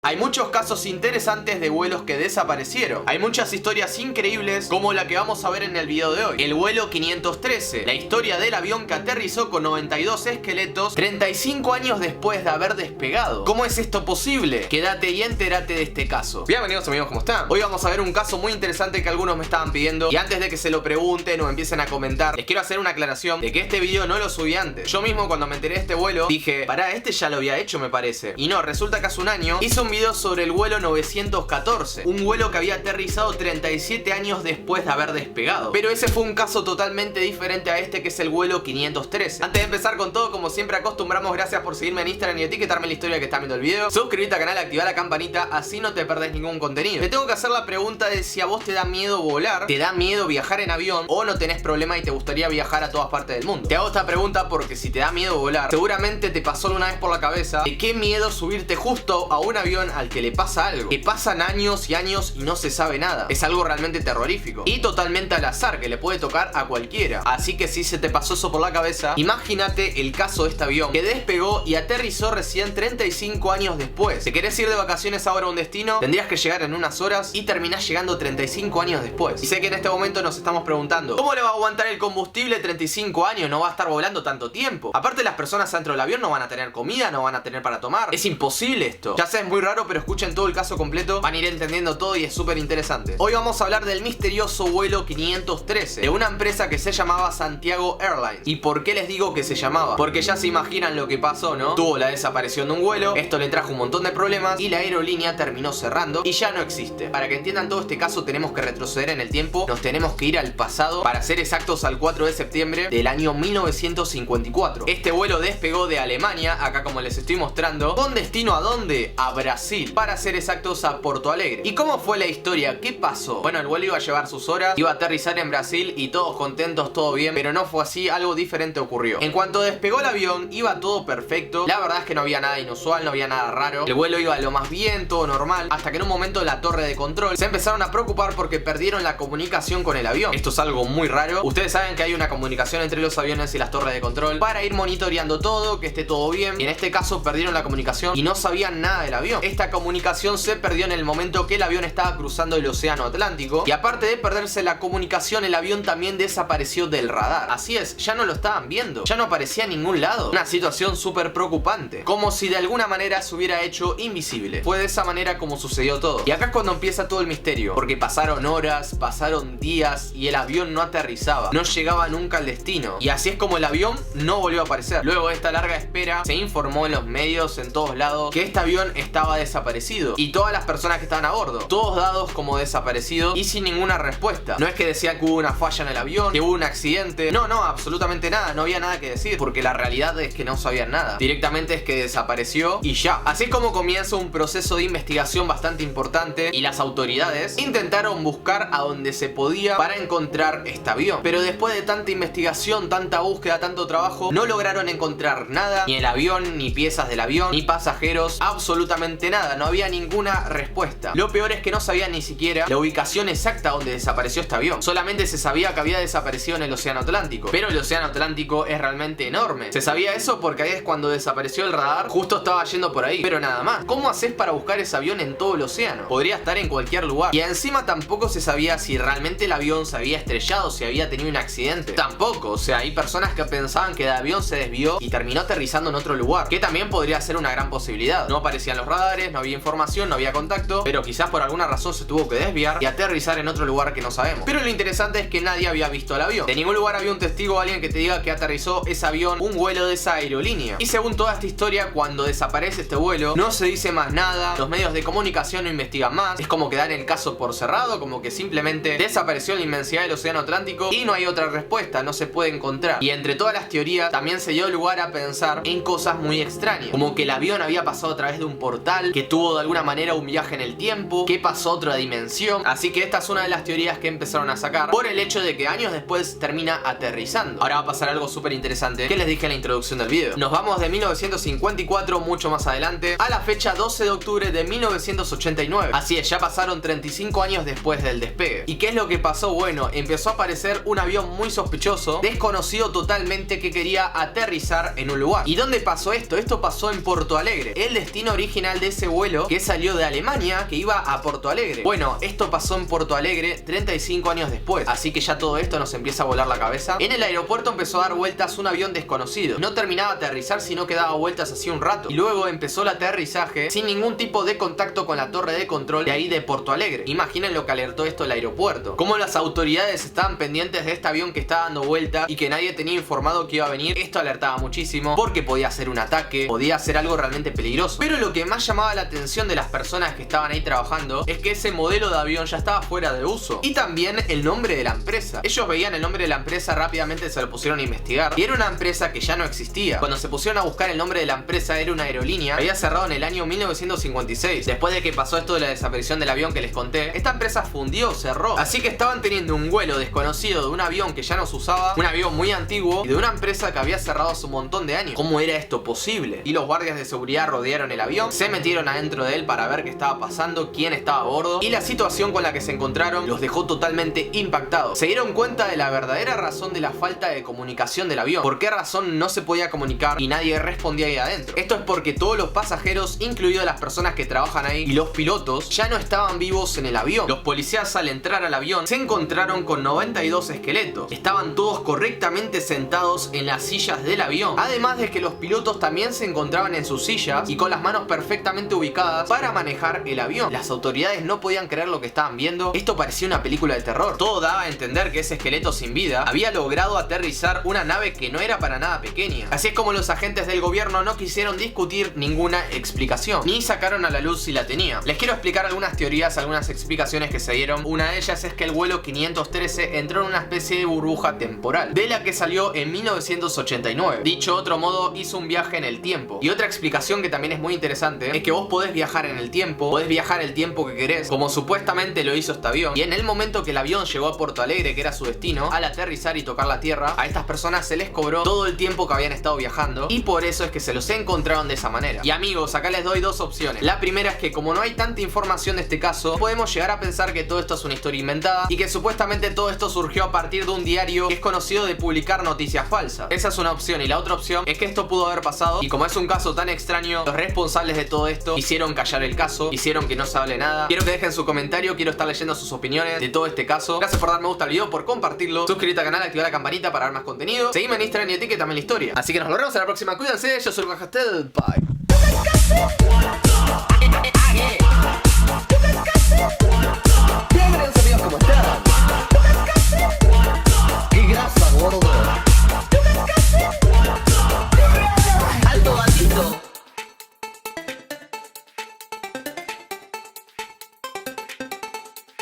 Hay muchos casos interesantes de vuelos que desaparecieron. Hay muchas historias increíbles como la que vamos a ver en el video de hoy. El vuelo 513, la historia del avión que aterrizó con 92 esqueletos 35 años después de haber despegado. ¿Cómo es esto posible? Quédate y entérate de este caso. Bienvenidos amigos, ¿cómo están? Hoy vamos a ver un caso muy interesante que algunos me estaban pidiendo. Y antes de que se lo pregunten o empiecen a comentar, les quiero hacer una aclaración de que este video no lo subí antes. Yo mismo cuando me enteré de este vuelo dije, pará, este ya lo había hecho me parece. Y no, resulta que hace un año hice un video sobre el vuelo 914, un vuelo que había aterrizado 37 años después de haber despegado. Pero ese fue un caso totalmente diferente a este, que es el vuelo 513. Antes de empezar con todo, como siempre acostumbramos, gracias por seguirme en Instagram y etiquetarme en la historia que está viendo el video. Suscríbete al canal, activa la campanita, así no te perdés ningún contenido. Te tengo que hacer la pregunta de si a vos te da miedo volar, te da miedo viajar en avión, o no tenés problema y te gustaría viajar a todas partes del mundo. Te hago esta pregunta porque si te da miedo volar, seguramente te pasó una vez por la cabeza de qué miedo subirte justo a un avión al que le pasa algo, que pasan años y años y no se sabe nada. Es algo realmente terrorífico y totalmente al azar, que le puede tocar a cualquiera. Así que si se te pasó eso por la cabeza, imagínate el caso de este avión que despegó y aterrizó recién 35 años después. Si querés ir de vacaciones ahora a un destino, tendrías que llegar en unas horas y terminás llegando 35 años después. Y sé que en este momento nos estamos preguntando, ¿cómo le va a aguantar el combustible 35 años? No va a estar volando tanto tiempo. Aparte, las personas dentro del avión no van a tener comida, no van a tener para tomar. Es imposible esto. Ya sé, es muy raro, pero escuchen todo el caso completo, van a ir entendiendo todo y es súper interesante. Hoy vamos a hablar del misterioso vuelo 513 de una empresa que se llamaba Santiago Airlines. ¿Y por qué les digo que se llamaba? Porque ya se imaginan lo que pasó, ¿no? Tuvo la desaparición de un vuelo, esto le trajo un montón de problemas y la aerolínea terminó cerrando y ya no existe. Para que entiendan todo este caso tenemos que retroceder en el tiempo, nos tenemos que ir al pasado, para ser exactos al 4 de septiembre del año 1954. Este vuelo despegó de Alemania, acá como les estoy mostrando, con destino ¿a dónde? A Brasil, para ser exactos a Porto Alegre. ¿Y cómo fue la historia? ¿Qué pasó? Bueno, el vuelo iba a llevar sus horas, iba a aterrizar en Brasil y todos contentos, todo bien, pero no fue así, algo diferente ocurrió. En cuanto despegó el avión, iba todo perfecto, la verdad es que no había nada inusual, no había nada raro, el vuelo iba lo más bien, todo normal, hasta que en un momento la torre de control se empezaron a preocupar porque perdieron la comunicación con el avión. Esto es algo muy raro, ustedes saben que hay una comunicación entre los aviones y las torres de control para ir monitoreando todo, que esté todo bien, y en este caso perdieron la comunicación y no sabían nada del avión. Esta comunicación se perdió en el momento que el avión estaba cruzando el océano Atlántico, y aparte de perderse la comunicación, el avión también desapareció del radar. Así es, ya no lo estaban viendo, ya no aparecía en ningún lado. Una situación súper preocupante, como si de alguna manera se hubiera hecho invisible. Fue de esa manera como sucedió todo. Y acá es cuando empieza todo el misterio, porque pasaron horas, pasaron días y el avión no aterrizaba, no llegaba nunca al destino, y así es como el avión no volvió a aparecer. Luego de esta larga espera, se informó en los medios, en todos lados, que este avión estaba desaparecido y todas las personas que estaban a bordo, todos dados como desaparecidos y sin ninguna respuesta. No es que decían que hubo una falla en el avión, que hubo un accidente, no, absolutamente nada, no había nada que decir, porque la realidad es que no sabían nada, directamente es que desapareció y ya. Así es como comienza un proceso de investigación bastante importante y las autoridades intentaron buscar a donde se podía para encontrar este avión, pero después de tanta investigación, tanta búsqueda, tanto trabajo, no lograron encontrar nada, ni el avión, ni piezas del avión, ni pasajeros, absolutamente nada, no había ninguna respuesta. Lo peor es que no sabían ni siquiera la ubicación exacta donde desapareció este avión, solamente se sabía que había desaparecido en el océano Atlántico, pero el océano Atlántico es realmente enorme. Se sabía eso porque ahí es cuando desapareció el radar, justo estaba yendo por ahí, pero nada más. ¿Cómo haces para buscar ese avión en todo el océano? Podría estar en cualquier lugar, y encima tampoco se sabía si realmente el avión se había estrellado, si había tenido un accidente, tampoco. O sea, hay personas que pensaban que el avión se desvió y terminó aterrizando en otro lugar, que también podría ser una gran posibilidad. No aparecían los radares, no había información, no había contacto, pero quizás por alguna razón se tuvo que desviar y aterrizar en otro lugar que no sabemos. Pero lo interesante es que nadie había visto el avión. De ningún lugar había un testigo o alguien que te diga que aterrizó ese avión, un vuelo de esa aerolínea. Y según toda esta historia, cuando desaparece este vuelo, no se dice más nada, los medios de comunicación no investigan más, es como que dan el caso por cerrado, como que simplemente desapareció en la inmensidad del océano Atlántico y no hay otra respuesta, no se puede encontrar. Y entre todas las teorías también se dio lugar a pensar en cosas muy extrañas, como que el avión había pasado a través de un portal, que tuvo de alguna manera un viaje en el tiempo, que pasó a otra dimensión. Así que esta es una de las teorías que empezaron a sacar por el hecho de que años después termina aterrizando. Ahora va a pasar algo súper interesante que les dije en la introducción del video. Nos vamos de 1954, mucho más adelante, a la fecha 12 de octubre de 1989. Así es, ya pasaron 35 años después del despegue. ¿Y qué es lo que pasó? Bueno, empezó a aparecer un avión muy sospechoso, desconocido totalmente, que quería aterrizar en un lugar. ¿Y dónde pasó esto? Esto pasó en Porto Alegre, el destino original de ese vuelo que salió de Alemania que iba a Porto Alegre. Bueno, esto pasó en Porto Alegre 35 años después, así que ya todo esto nos empieza a volar la cabeza. En el aeropuerto empezó a dar vueltas un avión desconocido. No terminaba de aterrizar, sino que daba vueltas así un rato. Y luego empezó el aterrizaje sin ningún tipo de contacto con la torre de control de ahí de Porto Alegre. Imaginen lo que alertó esto el aeropuerto. Cómo las autoridades estaban pendientes de este avión que estaba dando vuelta y que nadie tenía informado que iba a venir. Esto alertaba muchísimo porque podía ser un ataque, podía ser algo realmente peligroso. Pero lo que más llamaba la atención de las personas que estaban ahí trabajando es que ese modelo de avión ya estaba fuera de uso. Y también el nombre de la empresa. Ellos veían el nombre de la empresa, rápidamente se lo pusieron a investigar. Y era una empresa que ya no existía. Cuando se pusieron a buscar el nombre de la empresa, era una aerolínea. Había cerrado en el año 1956. Después de que pasó esto de la desaparición del avión que les conté, esta empresa fundió, cerró. Así que estaban teniendo un vuelo desconocido de un avión que ya no se usaba, un avión muy antiguo y de una empresa que había cerrado hace un montón de años. ¿Cómo era esto posible? Y los guardias de seguridad rodearon el avión, se metieron adentro de él para ver qué estaba pasando, quién estaba a bordo, y la situación con la que se encontraron los dejó totalmente impactados. Se dieron cuenta de la verdadera razón de la falta de comunicación del avión. ¿Por qué razón no se podía comunicar y nadie respondía ahí adentro? Esto es porque todos los pasajeros, incluidas las personas que trabajan ahí y los pilotos, ya no estaban vivos en el avión. Los policías, al entrar al avión, se encontraron con 92 esqueletos. Estaban todos correctamente sentados en las sillas del avión. Además de que los pilotos también se encontraban en sus sillas y con las manos perfectamente ubicadas para manejar el avión. Las autoridades no podían creer lo que estaban viendo. Esto parecía una película de terror. Todo daba a entender que ese esqueleto sin vida había logrado aterrizar una nave que no era para nada pequeña. Así es como los agentes del gobierno no quisieron discutir ninguna explicación, ni sacaron a la luz si la tenía. Les quiero explicar algunas teorías, algunas explicaciones que se dieron. Una de ellas es que el vuelo 513 entró en una especie de burbuja temporal, de la que salió en 1989. Dicho de otro modo, hizo un viaje en el tiempo. Y otra explicación que también es muy interesante es que vos podés viajar en el tiempo, podés viajar el tiempo que querés, como supuestamente lo hizo este avión. Y en el momento que el avión llegó a Porto Alegre, que era su destino, al aterrizar y tocar la tierra, a estas personas se les cobró todo el tiempo que habían estado viajando, y por eso es que se los encontraron de esa manera. Y amigos, acá les doy dos opciones. La primera es que como no hay tanta información de este caso, podemos llegar a pensar que todo esto es una historia inventada y que supuestamente todo esto surgió a partir de un diario que es conocido de publicar noticias falsas. Esa es una opción, y la otra opción es que esto pudo haber pasado y como es un caso tan extraño, los responsables de todo esto hicieron callar el caso, hicieron que no se hable nada. Quiero que dejen su comentario, quiero estar leyendo sus opiniones de todo este caso. Gracias por dar me gusta al video, por compartirlo, suscríbete al canal, activar la campanita para ver más contenido, seguime en Instagram y etiquetame en la historia. Así que nos vemos en la próxima, cuídense, yo soy el Bajastel, bye.